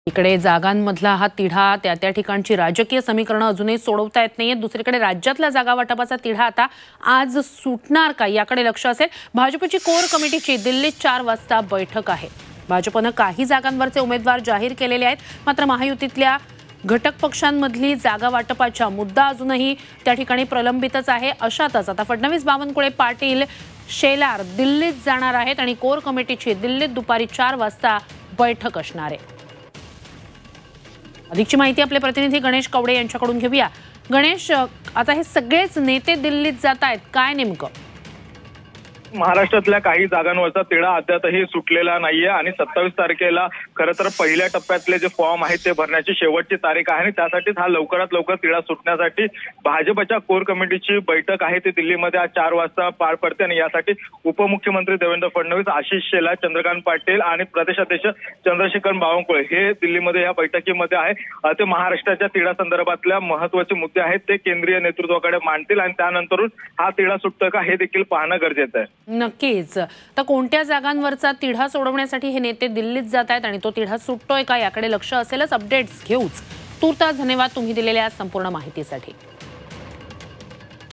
इकडे जागांमधला हा तिढा त्या ठिकाणची राजकीय समीकरणं अजूनही सोडवता येत नाहीये। दुसरीकडे राज्यातल्या जागा वाटपाचा तिढा आता आज सुटणार का याकडे लक्ष असेल। भाजपची कोर कमिटीची दिल्लीत 4 वाजता बैठक आहे। भाजपने काही जागांवरचे उमेदवार जाहीर केलेले आहेत, मात्र महायुतीतल्या घटक पक्षांमधली जागा वाटपाचा मुद्दा अजूनही त्या ठिकाणी प्रलंबितच आहे। अशातच आता फडणवीस, बावनकुळे, पाटील, शेलार दिल्लीत जाणार आहेत आणि कोर कमिटीची दिल्लीत दुपारी 4 वाजता बैठक असणार आहे। अधिकची माहिती आपले प्रतिनिधी गणेश कवडे यांच्याकडून घेऊया। गणेश, आता हे सगळेच नेते दिल्लीत जात आहेत, काय नेमकं? महाराष्ट्रातल्या काही जागांवरचा तिढा अद्यापही सुटलेला नाहीये आणि 27 तारखेला खरं तर पहिल्या टप्प्यातले जे फॉर्म आहेत ते भरण्याची शेवटची तारीख आहे आणि त्यासाठीच हा लवकरात लवकर तिढा सुटण्यासाठी भाजपच्या कोर कमिटीची बैठक आहे ती दिल्लीमध्ये आज 4 वाजता पार पडते आणि यासाठी उपमुख्यमंत्री देवेंद्र फडणवीस, आशिष शेलार, चंद्रकांत पाटील आणि प्रदेशाध्यक्ष चंद्रशेखर बावनकुळे हे दिल्लीमध्ये या बैठकीमध्ये आहे। ते महाराष्ट्राच्या तिढा संदर्भातल्या महत्त्वाचे मुद्दे आहेत ते केंद्रीय नेतृत्वाकडे मांडतील आणि त्यानंतरून हा तिढा सुटतो का हे देखील पाहणं गरजेचं आहे। नक्कीच। तर कोणत्या जागांवरचा तिढा सोडवण्यासाठी हे नेते दिल्लीत जात आहेत आणि तो तिढा सुटतोय का याकडे लक्ष असेलच। अपडेट्स घेऊच। तूर्तास धन्यवाद तुम्ही दिलेल्या संपूर्ण माहितीसाठी।